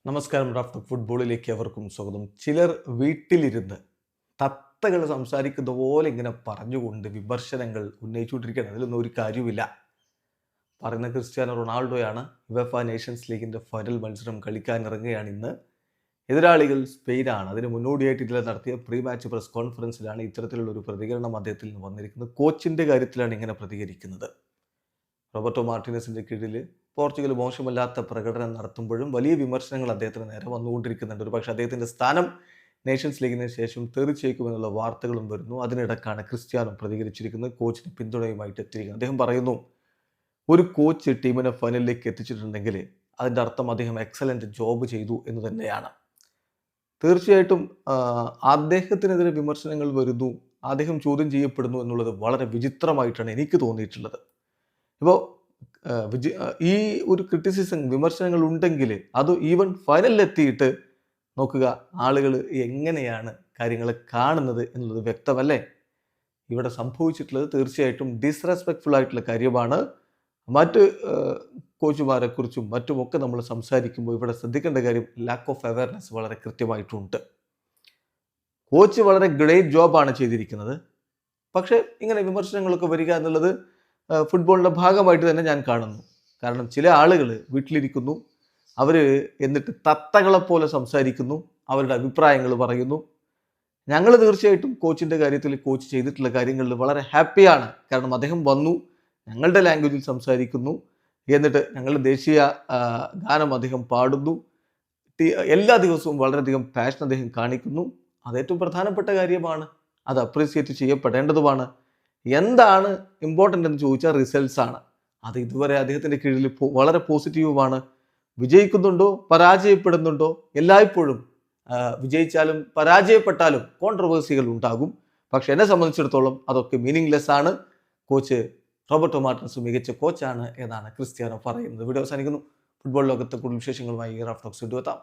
നമസ്കാരം. റാഫ്റ്റ് ഫുട്ബോളിലേക്ക് അവർക്കും സ്വാഗതം. ചിലർ വീട്ടിലിരുന്ന് തത്തകൾ സംസാരിക്കുന്ന പോലെ ഇങ്ങനെ പറഞ്ഞുകൊണ്ട് വിമർശനങ്ങൾ ഉന്നയിച്ചുകൊണ്ടിരിക്കുകയാണ്. അതിലൊന്നും ഒരു കാര്യവുമില്ല. പറയുന്ന ക്രിസ്ത്യാനോ റൊണാൾഡോയാണ്. യുവേഫ നേഷൻസ് ലീഗിൻ്റെ ഫൈനൽ മത്സരം കളിക്കാനിറങ്ങുകയാണ് ഇന്ന്. എതിരാളികൾ സ്പെയിനാണ്. അതിന് മുന്നോടിയായിട്ട് ഇതിൽ നടത്തിയ പ്രീ മാച്ച് പ്രസ് കോൺഫറൻസിലാണ് ഇത്തരത്തിലുള്ളൊരു പ്രതികരണം അദ്ദേഹത്തിൽ നിന്ന് വന്നിരിക്കുന്നത്. കോച്ചിൻ്റെ കാര്യത്തിലാണ് ഇങ്ങനെ പ്രതികരിക്കുന്നത്. റോബർട്ടോ മാർട്ടിനസിൻ്റെ കീഴിൽ പോർച്ചുഗൽ മോശമല്ലാത്ത പ്രകടനം നടത്തുമ്പോഴും വലിയ വിമർശനങ്ങൾ അദ്ദേഹത്തിന് നേരെ വന്നുകൊണ്ടിരിക്കുന്നുണ്ട്. ഒരു പക്ഷേ അദ്ദേഹത്തിൻ്റെ സ്ഥാനം നേഷൻസ് ലീഗിന് ശേഷം തെറിച്ചേക്കുമെന്നുള്ള വാർത്തകളും വരുന്നു. അതിനിടക്കാണ് ക്രിസ്ത്യാനോ പ്രതികരിച്ചിരിക്കുന്നത്. കോച്ചിന് പിന്തുണയുമായിട്ട് എത്തിയിരിക്കുന്നത്. അദ്ദേഹം പറയുന്നു, ഒരു കോച്ച് ടീമിനെ ഫൈനലിലേക്ക് എത്തിച്ചിട്ടുണ്ടെങ്കിൽ അതിൻ്റെ അർത്ഥം അദ്ദേഹം എക്സലൻറ്റ് ജോബ് ചെയ്തു എന്ന് തന്നെയാണ്. തീർച്ചയായിട്ടും അദ്ദേഹത്തിനെതിരെ വിമർശനങ്ങൾ വരുന്നു, അദ്ദേഹം ചോദ്യം ചെയ്യപ്പെടുന്നു എന്നുള്ളത് വളരെ വിചിത്രമായിട്ടാണ് എനിക്ക് തോന്നിയിട്ടുള്ളത്. ഇപ്പോൾ ഈ ഒരു ക്രിറ്റിസിസം, വിമർശനങ്ങൾ ഉണ്ടെങ്കിൽ അത് ഈവൻ ഫൈനലിലെത്തിയിട്ട് നോക്കുക, ആളുകൾ എങ്ങനെയാണ് കാര്യങ്ങൾ കാണുന്നത് എന്നുള്ളത് വ്യക്തമല്ലേ. ഇവിടെ സംഭവിച്ചിട്ടുള്ളത് തീർച്ചയായിട്ടും ഡിസ്റെസ്പെക്ട്ഫുൾ ആയിട്ടുള്ള കാര്യമാണ്. മറ്റ് കോച്ചുമാരെക്കുറിച്ചും മറ്റുമൊക്കെ നമ്മൾ സംസാരിക്കുമ്പോൾ ഇവിടെ ശ്രദ്ധിക്കേണ്ട കാര്യം ലാക്ക് ഓഫ് അവയർനെസ് വളരെ കൃത്യമായിട്ടുണ്ട്. കോച്ച് വളരെ ഗ്രേറ്റ് ജോബാണ് ചെയ്തിരിക്കുന്നത്. പക്ഷേ ഇങ്ങനെ വിമർശനങ്ങളൊക്കെ വരിക എന്നുള്ളത് ഫുട്ബോളിൻ്റെ ഭാഗമായിട്ട് തന്നെ ഞാൻ കാണുന്നു. കാരണം ചില ആളുകൾ വീട്ടിലിരിക്കുന്നു, അവർ എന്നിട്ട് തത്തകളെപ്പോലെ സംസാരിക്കുന്നു, അവരുടെ അഭിപ്രായങ്ങൾ പറയുന്നു. ഞങ്ങൾ തീർച്ചയായിട്ടും കോച്ചിൻ്റെ കാര്യത്തിൽ, കോച്ച് ചെയ്തിട്ടുള്ള കാര്യങ്ങളിൽ വളരെ ഹാപ്പിയാണ്. കാരണം അദ്ദേഹം വന്നു, ഞങ്ങളുടെ ലാംഗ്വേജിൽ സംസാരിക്കുന്നു, എന്നിട്ട് ഞങ്ങളുടെ ദേശീയ ഗാനം അദ്ദേഹം പാടുന്നു, എല്ലാ ദിവസവും വളരെയധികം പാഷൻ അദ്ദേഹം കാണിക്കുന്നു. അത് ഏറ്റവും പ്രധാനപ്പെട്ട കാര്യമാണ്, അത് അപ്രീസിയേറ്റ് ചെയ്യപ്പെടേണ്ടതുമാണ്. എന്താണ് ഇമ്പോർട്ടൻ്റ് എന്ന് ചോദിച്ചാൽ റിസൾട്ട്സ് ആണ്. അത് ഇതുവരെ അദ്ദേഹത്തിൻ്റെ കീഴിൽ വളരെ പോസിറ്റീവുമാണ്. വിജയിക്കുന്നുണ്ടോ പരാജയപ്പെടുന്നുണ്ടോ, എല്ലായ്പ്പോഴും വിജയിച്ചാലും പരാജയപ്പെട്ടാലും കോൺട്രവേഴ്സികൾ ഉണ്ടാകും. പക്ഷെ എന്നെ സംബന്ധിച്ചിടത്തോളം അതൊക്കെ മീനിങ്ലെസ് ആണ്. കോച്ച് റോബർട്ടോ മാർട്ടിനസ് മികച്ച കോച്ചാണ് എന്നാണ് ക്രിസ്ത്യാനോ പറയുന്നത്. വീഡിയോ അവസാനിക്കുന്നു. ഫുട്ബോൾ ലോകത്തെ കൂടുതൽ വിശേഷങ്ങളുമായി റാഫ് ടോക്സ് എത്താം.